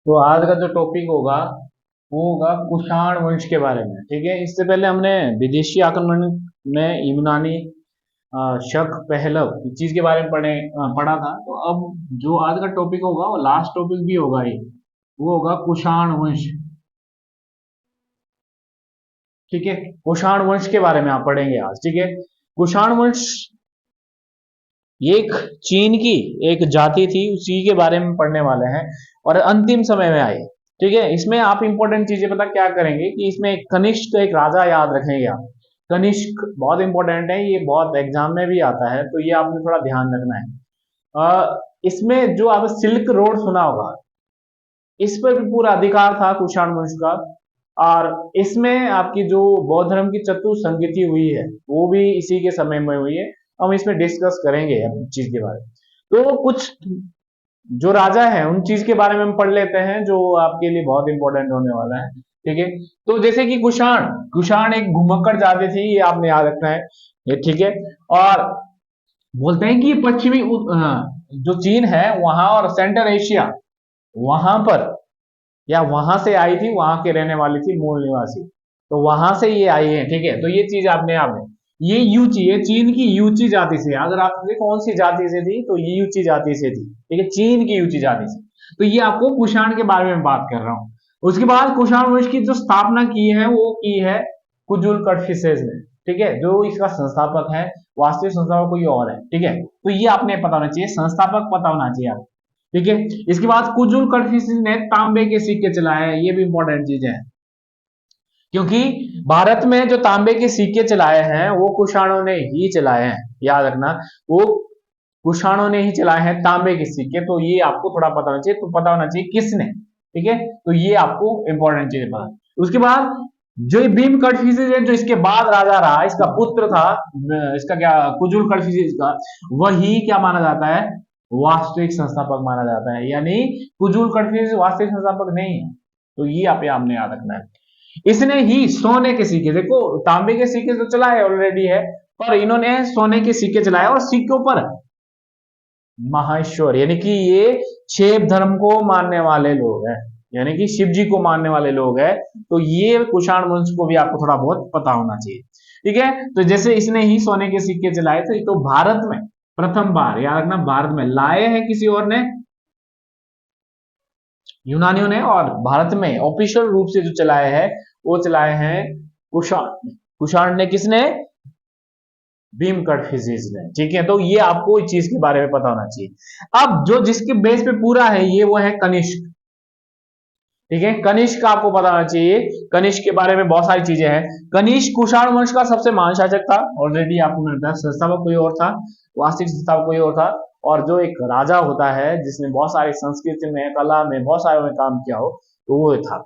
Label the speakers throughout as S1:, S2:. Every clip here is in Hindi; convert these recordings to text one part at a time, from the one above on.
S1: तो आज का जो टॉपिक होगा वो होगा कुषाण वंश के बारे में। ठीक है, इससे पहले हमने विदेशी आक्रमण में यूनानी शक पहलव इस चीज के बारे में पढ़ा था। तो अब जो आज का टॉपिक होगा वो लास्ट टॉपिक भी होगा ये, वो होगा कुषाण वंश। ठीक है, कुषाण वंश के बारे में आप पढ़ेंगे आज। ठीक है, कुषाण वंश ये एक चीन की एक जाति थी, उसी के बारे में पढ़ने वाले हैं और अंतिम समय में आई। ठीक है, इसमें आप इंपॉर्टेंट चीजें पता क्या करेंगे कि इसमें कनिष्क एक राजा याद रखेंगे आप। कनिष्क बहुत इंपॉर्टेंट है, ये बहुत एग्जाम में भी आता है, तो ये आपने थोड़ा ध्यान रखना है। इसमें जो आप सिल्क रोड सुना होगा, इस पर भी पूरा अधिकार था कुषाण वंश का। और इसमें आपकी जो बौद्ध धर्म की चतुसंगति हुई है वो भी इसी के समय में हुई है। हम इसमें डिस्कस करेंगे अब चीज के बारे में। तो कुछ जो राजा है उन चीज के बारे में हम पढ़ लेते हैं जो आपके लिए बहुत इंपॉर्टेंट होने वाला है। ठीक है, तो जैसे कि कुषाण कुषाण एक घुमक्कड़ जाति थी, ये आपने याद रखना है ये। ठीक है, और बोलते हैं कि पश्चिमी जो चीन है वहां और सेंट्रल एशिया वहां पर या वहां से आई थी, वहां के रहने वाली थी, मूल निवासी, तो वहां से ये आई है। ठीक है, तो ये चीज आपने आपने ये यूची, ये चीन की यूची जाति से, अगर आप कौन सी जाति से थी तो ये यूची जाति से थी। ठीक है, चीन की यूची जाति से। तो ये आपको कुषाण के बारे में बात कर रहा हूं। उसके बाद कुषाण वंश की जो स्थापना की है वो की है कुजुल कटफिसेस ने। ठीक है, जो इसका संस्थापक है, वास्तविक संस्थापक कोई और है। ठीक है, तो ये आपने पता होना चाहिए, संस्थापक पता होना चाहिए आपको। ठीक है, इसके बाद कुजुल कन्फ्यूशियस ने तांबे के सिक्के चलाए हैं, ये भी इंपॉर्टेंट चीज है, क्योंकि भारत में जो तांबे के सिक्के चलाए हैं वो कुषाणों ने ही चलाए हैं, याद रखना। वो कुषाणों ने ही चलाए हैं तांबे के सिक्के, तो ये आपको थोड़ा पता होना चाहिए। तो पता होना चाहिए किसने। ठीक है, तो ये आपको इंपॉर्टेंट चीज पता। उसके बाद जो भीम कटफिशिस है, जो इसके बाद राजा रहा, इसका पुत्र था, इसका क्या, कुजुल कटफिशिस का, वही क्या माना जाता है, वास्तविक संस्थापक माना जाता है। यानी कुजुल कटफिशिस वास्तविक संस्थापक नहीं है। तो ये आप आपने याद रखना है। इसने ही सोने के सिक्के, देखो तांबे के सिक्के तो चलाए ऑलरेडी है, पर इन्होंने सोने के सिक्के चलाए और सिक्कों पर माहेश्वर यानी कि ये शिव धर्म को मानने वाले लोग हैं, यानी कि शिव जी को मानने वाले लोग हैं। तो ये कुषाण वंश को भी आपको थोड़ा बहुत पता होना चाहिए। ठीक है, तो जैसे इसने ही सोने के सिक्के चलाए थे, तो भारत में प्रथम बार, याद रखना, भारत में लाए हैं किसी और ने, यूनानियों ने, और भारत में ऑफिशियल रूप से जो चलाए हैं वो चलाए हैं कुषाण। कुषाण ने किसने, भीम कटफिशिस ने। ठीक है, तो ये आपको इस चीज के बारे में पता होना चाहिए। अब जो जिसके बेस पे पूरा है ये वो है कनिष्क। ठीक है, कनिष्क का आपको पता होना चाहिए। कनिष्क के बारे में बहुत सारी चीजें हैं। कनिष्क कुषाण वंश का सबसे महान शासक था, ऑलरेडी आपको मिलता है। संस्थापक कोई और था, वास्तविक संस्थापक कोई और था। और जो एक राजा होता है जिसने बहुत सारी संस्कृति में, कला में, बहुत सारे में काम किया हो, तो वो था।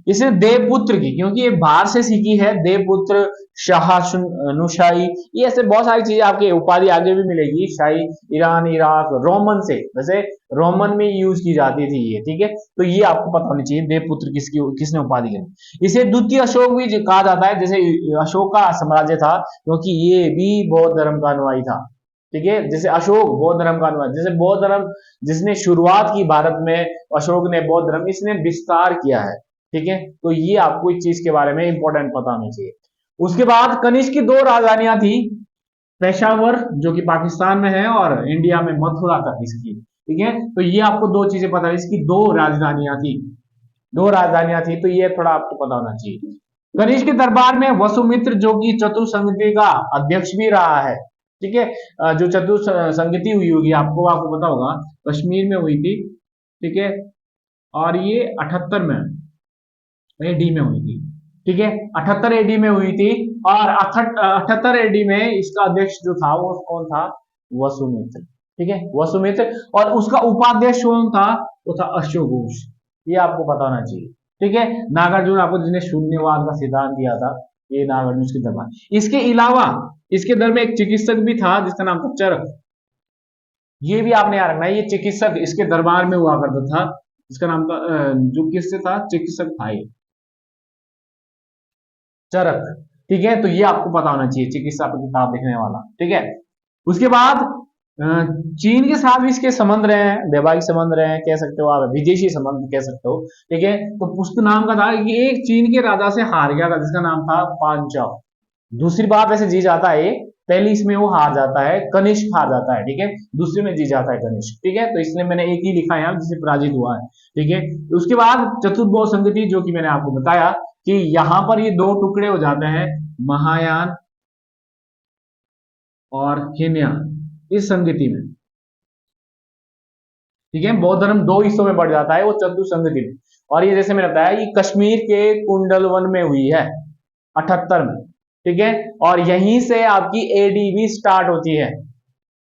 S1: इसने देवपुत्र की, क्योंकि ये बाहर से सीखी है, देवपुत्र, शाहनुशाही, ये ऐसे बहुत सारी चीजें आपके उपाधि आगे भी मिलेगी। शाही, ईरान, इराक, रोमन से, वैसे रोमन में यूज की जाती थी ये। ठीक है, तो ये आपको पता होनी चाहिए देवपुत्र किसकी, किसने उपाधि की। इसे द्वितीय अशोक भी कहा जाता है, जैसे अशोक का साम्राज्य था, क्योंकि ये भी बौद्ध धर्म का अनुयायी था। ठीक है, जैसे अशोक बौद्ध धर्म का अनुयायी, जैसे बौद्ध धर्म जिसने शुरुआत की भारत में, अशोक ने बौद्ध धर्म, इसने विस्तार किया है। ठीक है, तो ये आपको इस चीज के बारे में इंपॉर्टेंट पता होना चाहिए। उसके बाद कनिष्क की दो राजधानियां थी, पेशावर जो कि पाकिस्तान में है, और इंडिया में मथुरा तक इसकी। ठीक है, तो ये आपको दो चीजें पता है, इसकी दो राजधानियां थी, दो राजधानियां थी, तो ये थोड़ा आपको पता होना चाहिए। कनिष्क के दरबार में वसुमित्र जो कि चतुसंगति का अध्यक्ष भी रहा है। ठीक है, जो चतुसंगति हुई होगी आपको आपको पता होगा, कश्मीर में हुई थी। ठीक है, और ये 78 में एडी में हुई थी। ठीक है, 78 एडी में हुई थी। और 78 एडी में इसका अध्यक्ष जो था वो कौन था, वसुमित्र। ठीक है, वसुमित्र, और उसका उपाध्यक्ष कौन था, वो था अश्वघोष। ये आपको पता होना चाहिए। ठीक है, नागार्जुन आपको जिसने शून्यवाद का सिद्धांत दिया था, ये नागार्जुन के दरबार। इसके अलावा इसके दर में एक चिकित्सक भी था जिसका नाम था चरक। ये भी आपने याद रखना है, ये चिकित्सक इसके दरबार में हुआ करता था, इसका नाम था जो किससे था, चिकित्सक था ये, चरक। ठीक है, तो ये आपको पता होना चाहिए, चिकित्सा पर किताब लिखने वाला। ठीक है, उसके बाद चीन के साथ भी इसके संबंध रहे हैं, वैवाहिक संबंध रहे हैं, कह सकते हो आप विदेशी संबंध कह सकते हो। ठीक है, तो पुष्ट नाम का था कि एक चीन के राजा से हार गया था जिसका नाम था पांचाओ। दूसरी बार वैसे जीत जाता है ये, पहली इसमें वो हार जाता है, कनिष्क हार जाता है। ठीक है, दूसरे में जीत जाता है कनिष्क। ठीक है, तो इसलिए मैंने एक ही लिखा है यहाँ जिसे पराजित हुआ है। ठीक है, उसके बाद चतुर्भुज संगति, जो कि मैंने आपको बताया कि यहाँ पर ये दो टुकड़े हो जाते हैं, महायान और हीनयान इस संगति में। ठीक है, बौद्ध धर्म दो हिस्सों में बढ़ जाता है वो चतुर्थ संगति में। और ये जैसे मैंने बताया ये कश्मीर के कुंडल वन में हुई है 78 में। ठीक है, और यहीं से आपकी एडी भी स्टार्ट होती है,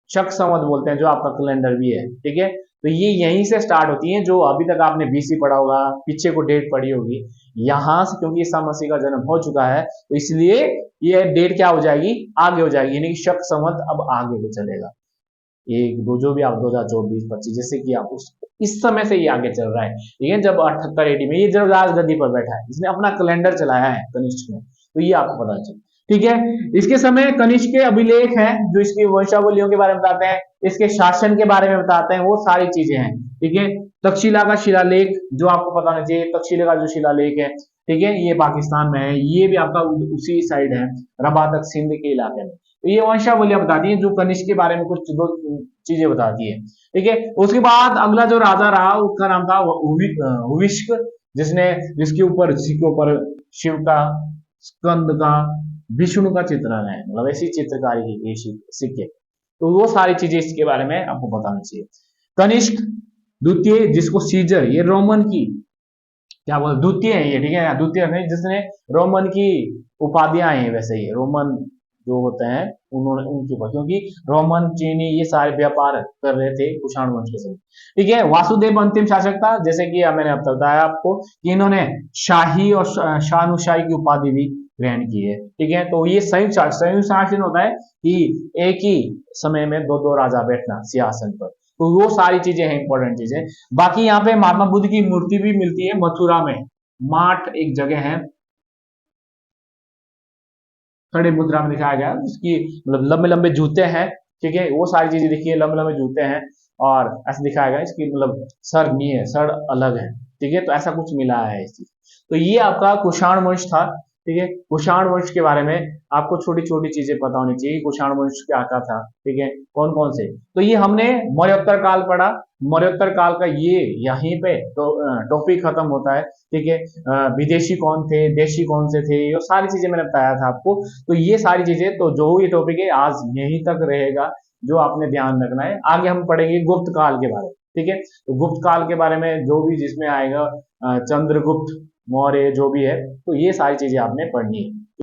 S1: शक संवत बोलते हैं जो आपका कैलेंडर भी है। ठीक है, तो ये यहीं से स्टार्ट होती है, जो अभी तक आपने बीसी पढ़ा होगा, पीछे को डेट पढ़ी होगी, यहां से क्योंकि ईसा मसीह का जन्म हो चुका है तो इसलिए ये डेट क्या हो जाएगी, आगे हो जाएगी, यानी कि शक संवत अब आगे को चलेगा। एक दो जो भी आप 2024-25 जैसे कि आप उस इस समय से ये आगे चल रहा है। ठीक है, जब 78 एडी में ये जब राजगद्दी पर बैठा है, जिसने अपना कैलेंडर चलाया है कनिष्क में, तो ये आपको पता चले। ठीक है, इसके समय कनिष्क के अभिलेख हैं जो इसकी वंशावलियों के बारे में बताते हैं, इसके शासन के बारे में बताते हैं, वो सारी चीजें हैं। ठीक है, तक्षशिला का शिलालेख जो आपको पता होना चाहिए, तक्षशिला का जो शिलालेख है, ठीक है, ये पाकिस्तान में है, ये भी आपका उसी साइड है, रबातक सिंध के इलाके में। तो ये वंशावलियां बताती है जो कनिष्क के बारे में कुछ दो चीजें बताती है। ठीक है, उसके बाद अगला जो राजा रहा उसका नाम था हुविष्क, जिसके ऊपर शिव का, स्कंद का, विष्णु का चित्रण है, मतलब ऐसी चित्रकारी की गई सिक्के। तो वो सारी चीजें इसके बारे में आपको बताना चाहिए। कनिष्क द्वितीय, जिसको सीजर, ये रोमन की क्या बोल द्वितीय है ये। ठीक है, द्वितीय नहीं, जिसने रोमन की उपाधियां हैं, वैसे ही रोमन जो होते हैं उन्होंने उनके ऊपर, क्योंकि रोमन चीनी ये सारे व्यापार कर रहे थे कुषाण वंश के समय। ठीक है, वासुदेव अंतिम शासक था, जैसे कि मैंने अब बताया आपको कि इन्होंने शाही और शाहनुशाही की उपाधि भी ग्रहण की है। ठीक है, तो ये संयुक्त शासन होता है कि एक ही समय में दो दो राजा बैठना सिंहासन पर। तो वो सारी चीजें हैं, इंपॉर्टेंट चीजें। बाकी यहाँ पे महात्मा बुद्ध की मूर्ति भी मिलती है मथुरा में, माठ एक जगह है, खड़े मुद्रा में दिखाया गया, जिसकी मतलब लंबे लंबे जूते हैं। ठीक है, वो सारी चीजें देखिए, लंबे लंबे जूते हैं और ऐसे दिखाया गया, इसकी मतलब सर नहीं है, सर अलग है। ठीक है, तो ऐसा कुछ मिला है इस चीज। तो ये आपका कुषाण वंश था। ठीक है, कुषाण वंश के बारे में आपको छोटी छोटी चीजें पता होनी चाहिए, कुषाण वंश क्या क्या था। ठीक है, कौन कौन से, तो ये हमने मौर्योत्तर काल पढ़ा, मौर्योत्तर काल का ये यहीं पे तो टॉपिक खत्म होता है। ठीक है, विदेशी कौन थे, देशी कौन से थे, ये सारी चीजें मैंने बताया था आपको। तो ये सारी चीजें, तो जो ये टॉपिक है आज यहीं तक रहेगा, जो आपने ध्यान रखना है। आगे हम पढ़ेंगे गुप्त काल के बारे में। ठीक है, तो गुप्त काल के बारे में जो भी जिसमें आएगा चंद्रगुप्त मौर्य जो भी है, तो ये सारी चीजें आपने पढ़नी है।